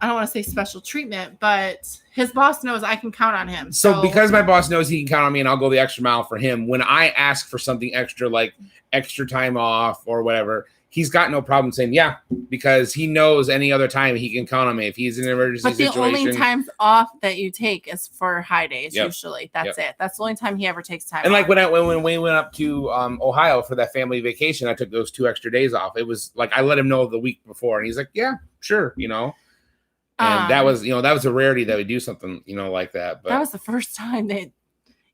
I don't want to say special treatment, but his boss knows I can count on him. So because my boss knows he can count on me and I'll go the extra mile for him, when I ask for something extra, like extra time off or whatever, he's got no problem saying, yeah, because he knows any other time he can count on me if he's in an emergency situation. But the only times off that you take is for high days, usually. That's it. That's the only time he ever takes time and off. Like when we went up to Ohio for that family vacation, I took those 2 extra days off. It was like I let him know the week before, and he's like, yeah, sure, And that was a rarity that we do something, like that. But that was the first time that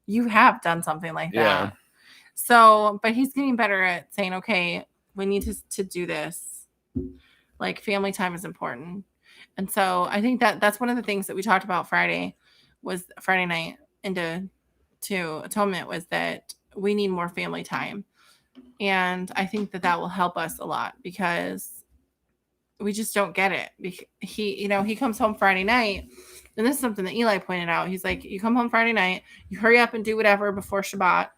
you have done something like that. Yeah. So, but he's getting better at saying, okay, we need to do this. Like, family time is important. And so I think that's one of the things that we talked about Friday night into atonement, was that we need more family time. And I think that will help us a lot, because we just don't get it. He comes home Friday night, and this is something that Eli pointed out. He's like, you come home Friday night, you hurry up and do whatever before Shabbat.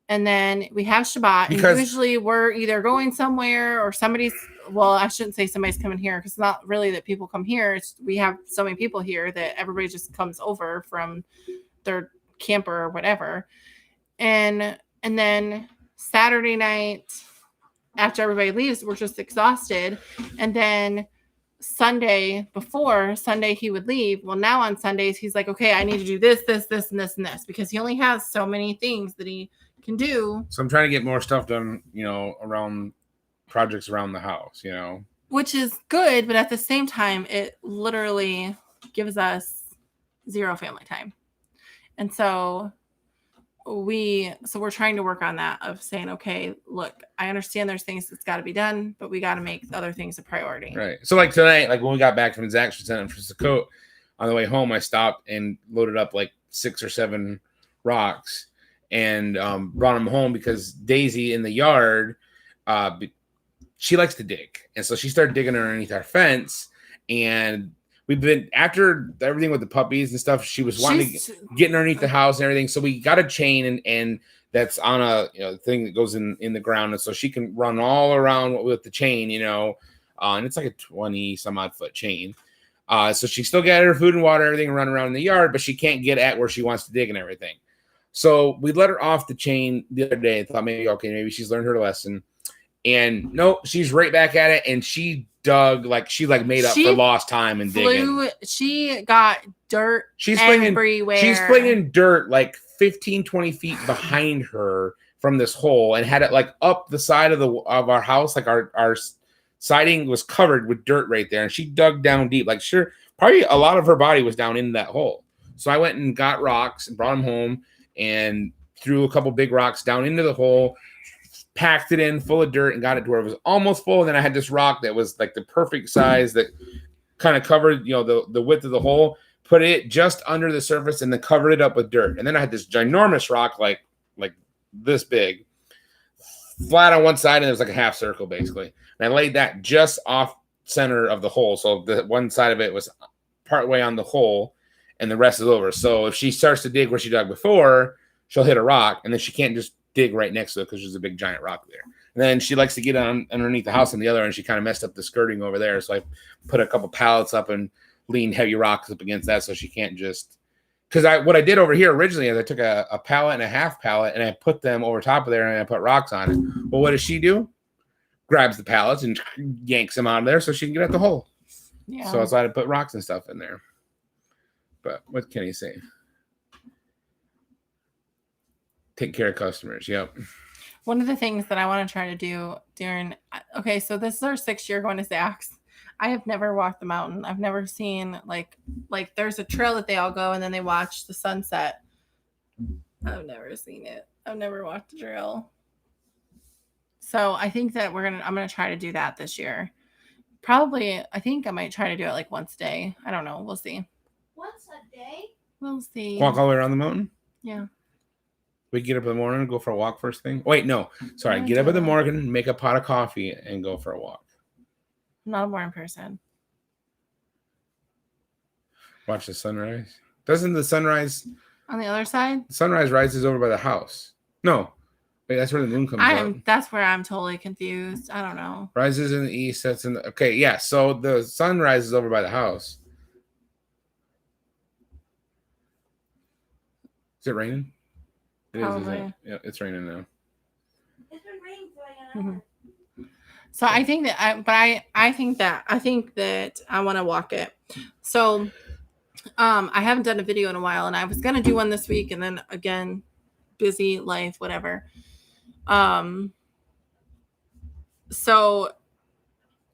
And then we have Shabbat, and usually we're either going somewhere or I shouldn't say somebody's coming here, because it's not really that people come here. We have so many people here that everybody just comes over from their camper or whatever. And then Saturday night, after everybody leaves, we're just exhausted. And then Sunday he would leave. Well, now on Sundays, he's like, okay, I need to do this, this, this, and this, and this, because he only has so many things that he can do. So I'm trying to get more stuff done, around projects around the house, Which is good, but at the same time, it literally gives us 0 family time. And so we're trying to work on that, of saying, okay, look, I understand there's things that's got to be done, but we got to make other things a priority. Right. So like tonight, like when we got back from Zach's center for Sukkot, on the way home, I stopped and loaded up like 6 or 7 rocks and brought them home, because Daisy in the yard, she likes to dig. And so she started digging underneath our fence, and we've been, after everything with the puppies and stuff, she was wanting to get underneath the house and everything. So we got a chain and that's on a thing that goes in the ground. And so she can run all around with the chain, and it's like a 20 some odd foot chain. So she still got her food and water, everything, run around in the yard, but she can't get at where she wants to dig and everything. So we let her off the chain the other day and thought maybe she's learned her lesson. And no, she's right back at it. And she dug, she made up for lost time and digging. She got dirt everywhere. She's flinging dirt like 15, 20 feet behind her from this hole, and had it like up the side of our house. Like our siding was covered with dirt right there. And she dug down deep. Like, sure, probably a lot of her body was down in that hole. So I went and got rocks and brought them home and threw a couple big rocks down into the hole, packed it in full of dirt, and got it to where it was almost full. And then I had this rock that was like the perfect size that kind of covered, the width of the hole, put it just under the surface and then covered it up with dirt. And then I had this ginormous rock, like this big, flat on one side, and it was like a half circle basically. And I laid that just off center of the hole. So the one side of it was part way on the hole and the rest is over. So if she starts to dig where she dug before, she'll hit a rock, and then she can't just dig right next to it because there's a big giant rock there. And then she likes to get on underneath the house on the other end. She kind of messed up the skirting over there. So I put a couple pallets up and leaned heavy rocks up against that so she can't just, because what I did over here originally is I took a pallet and a half pallet and I put them over top of there and I put rocks on it. Well, what does she do? Grabs the pallets and yanks them out of there so she can get at the hole. Yeah. So I decided to put rocks and stuff in there. But what can you say? Take care of customers. Yep. One of the things that I want to try to do so this is our 6th year going to Zach's. I have never walked the mountain. I've never seen like there's a trail that they all go and then they watch the sunset. I've never seen it. I've never walked the trail. So I think that I'm gonna try to do that this year. Probably, I think I might try to do it like once a day. I don't know. We'll see. Once a day? We'll see. Walk all the way around the mountain? Yeah. We get up in the morning and go for a walk first thing. Wait, no. Sorry. Get up in the morning, make a pot of coffee, and go for a walk. I'm not a morning person. Watch the sunrise. Doesn't the sunrise On the other side? sunrise rises over by the house? No. Wait, that's where the moon comes up. That's where I'm totally confused. I don't know. Rises in the east, sets in the okay, yeah. So the sun rises over by the house. Is it raining? It is, isn't it? Yeah, it's raining now. It's been raining for like an hour. So I think that I think that I want to walk it. So I haven't done a video in a while, and I was gonna do one this week, and then again, busy life, whatever. So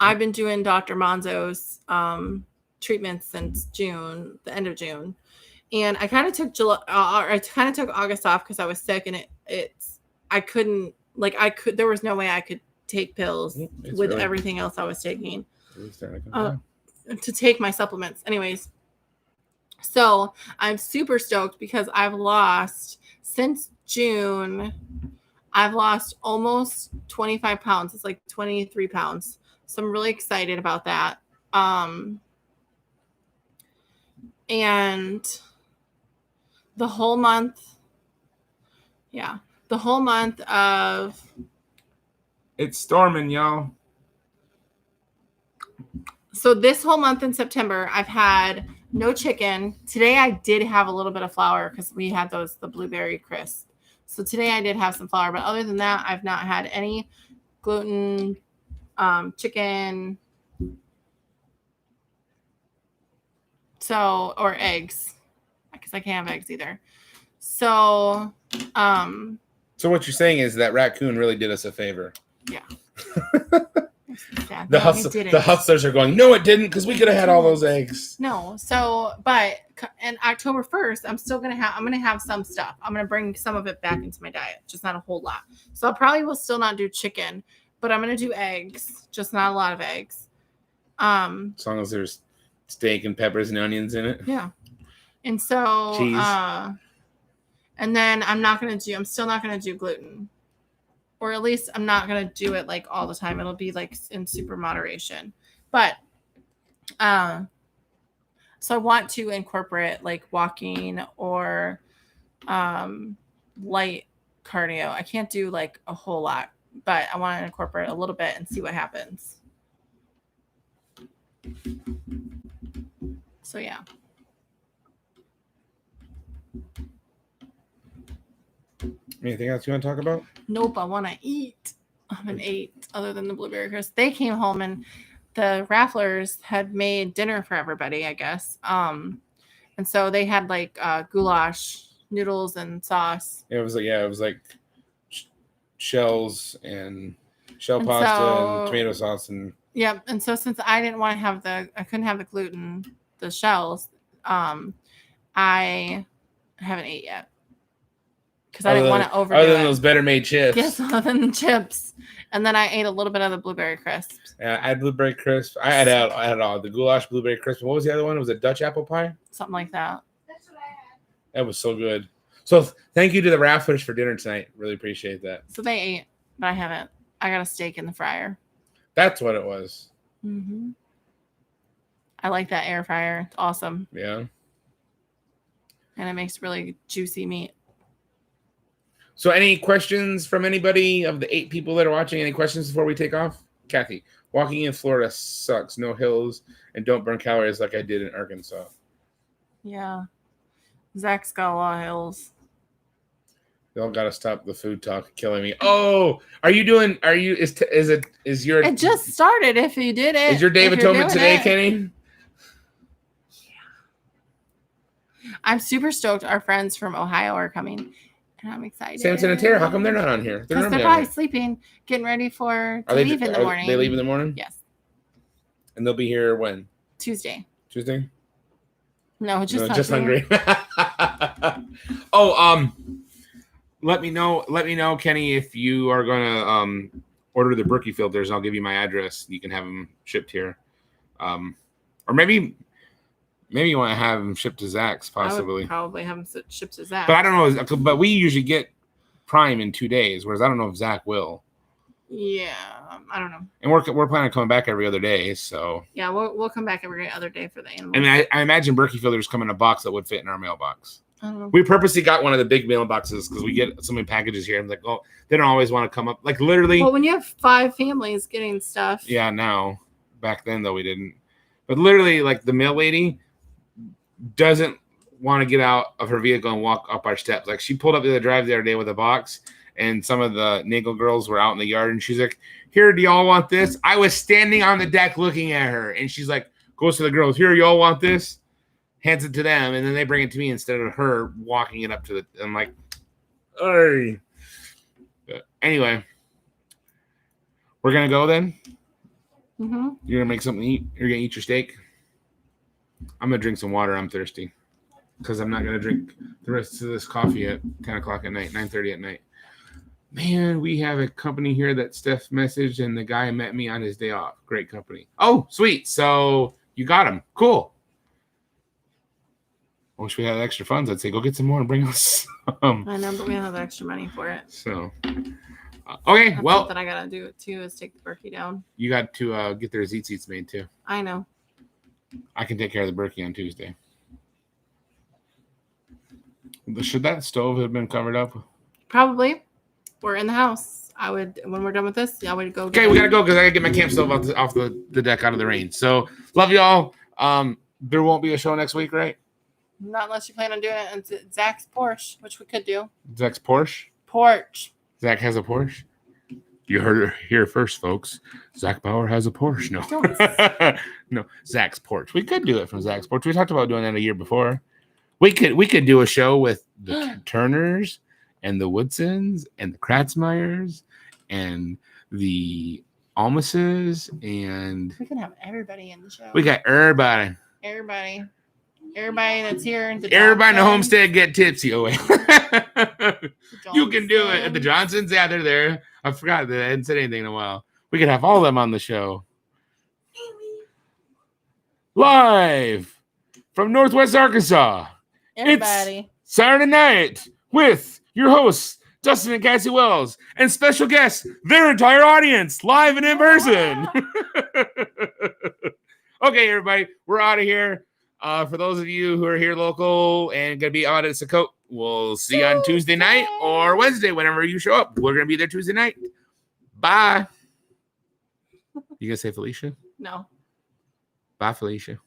I've been doing Dr. Monzo's treatments since June, the end of June. And I kind of took August off because I was sick, and there was no way I could take pills with everything else I was taking to take my supplements. Anyways, so I'm super stoked because since June, I've lost almost 25 pounds. It's like 23 pounds. So I'm really excited about that. And the whole month of it's storming, y'all. So this whole month in September, I've had no chicken. Today I did have a little bit of flour because we had the blueberry crisp. So today I did have some flour, but other than that, I've not had any gluten, chicken, or eggs, because I can't have eggs either. So, so what you're saying is that raccoon really did us a favor. Yeah. The hustlers are going, no, it didn't, because we could have had all those eggs. No. So, but in October 1st, I'm going to have some stuff. I'm going to bring some of it back into my diet, just not a whole lot. So I probably will still not do chicken, but I'm going to do eggs, just not a lot of eggs. As long as there's steak and peppers and onions in it. Yeah. And so, cheese. And then I'm still not going to do gluten. Or at least I'm not going to do it like all the time. It'll be like in super moderation. But so I want to incorporate like walking or light cardio. I can't do like a whole lot, but I want to incorporate a little bit and see what happens. So yeah. Anything else you want to talk about? Nope, I want to eat. I haven't ate other than the blueberry crisp. They came home and the Rafflers had made dinner for everybody, I guess. And so they had like goulash noodles and sauce. It was like shells and shell pasta and tomato sauce and. Yep. And so since I didn't want to I couldn't have the gluten, the shells, I haven't ate yet. Because I didn't want to overdo it. Other than those better made chips. Yes, other than the chips. And then I ate a little bit of the blueberry crisps. Yeah, I had blueberry crisp. I had all the goulash, blueberry crisp. What was the other one? Was it Dutch apple pie? Something like that. That's what I had. That was so good. So thank you to the Rafflers for dinner tonight. Really appreciate that. So they ate, but I haven't. I got a steak in the fryer. That's what it was. Mm-hmm. I like that air fryer. It's awesome. Yeah. And it makes really juicy meat. So any questions from anybody of the 8 people that are watching? Any questions before we take off? Kathy, walking in Florida sucks. No hills and don't burn calories like I did in Arkansas. Yeah. Zach's got a lot of hills. Y'all got to stop the food talk killing me. Oh, is your... It just started if you did it. Is your Day of Atonement today, Kenny? Yeah. I'm super stoked. Our friends from Ohio are coming. And I'm excited. Samson and Tara, how come they're not on here? Because they're probably sleeping, getting ready to leave in the morning. They leave in the morning? Yes. And they'll be here when? Tuesday. No, just hungry. Let me know, Kenny, if you are gonna order the Berkey filters. I'll give you my address. You can have them shipped here, or maybe you want to have them shipped to Zach's, possibly. I would probably have them shipped to Zach. But I don't know. But we usually get Prime in 2 days, whereas I don't know if Zach will. Yeah, I don't know. And we're planning on coming back every other day, so Yeah, we'll come back every other day for the animals. I mean, I imagine Berkey Fielders come in a box that would fit in our mailbox. I don't know. We purposely got one of the big mailboxes because we get so many packages here. I'm like, oh, they don't always want to come up. Like literally. Well, when you have 5 families getting stuff. Yeah, now. Back then, though, we didn't. But literally, like the mail lady doesn't want to get out of her vehicle and walk up our steps. Like she pulled up the drive the other day with a box, and some of the Nagel girls were out in the yard, and she's like, "Here, do y'all want this?" I was standing on the deck looking at her, and she's like, goes to the girls, "Here, y'all want this?" Hands it to them, and then they bring it to me instead of her walking it up to the. I'm like, "Hey." Anyway, we're gonna go then. Mm-hmm. You're gonna make something to eat. You're gonna eat your steak. I'm gonna drink some water. I'm thirsty because I'm not gonna drink the rest of this coffee at 10 o'clock at night, 9:30 at night. Man, we have a company here that Steph messaged, and the guy met me on his day off. Great company. Oh, sweet. So you got him. Cool. I wish we had extra funds. I'd say go get some more and bring us some. I know, but we don't have the extra money for it. So, okay. That's well, something I gotta do too is take the Berkey down. You got to get their Zeet seats made too. I know. I can take care of the Berkey on Tuesday. Should that stove have been covered up? Probably. We're in the house. I would, when we're done with this, I would go. Okay, we gotta go because I gotta get my camp stove off the deck out of the rain. So love y'all. There won't be a show next week, right? Not unless you plan on doing it in Zach's Porsche, which we could do. Zach's Porsche. Porsche. Zach has a Porsche. You heard it here first, folks. Zach Bauer has a Porsche. No, no, Zach's porch. We could do it from Zach's porch. We talked about doing that a year before. We could do a show with the Turners and the Woodsons and the Kratzmeyers and the Almases, and We can have everybody in the show. we got everybody. Everybody that's here. Everybody in the homestead get tipsy. Oh wait. You can do it. At the Johnsons, yeah, they're there. I forgot that I hadn't said anything in a while. We could have all of them on the show. Live from Northwest Arkansas. Everybody. Saturday night with your hosts, Dustin and Cassie Wells, and special guests, their entire audience, live and in person. Okay, everybody, we're out of here. For those of you who are here local and going to be out at Sakote, we'll see you on Tuesday night or Wednesday, whenever you show up. We're going to be there Tuesday night. Bye. You going to say Felicia? No. Bye, Felicia.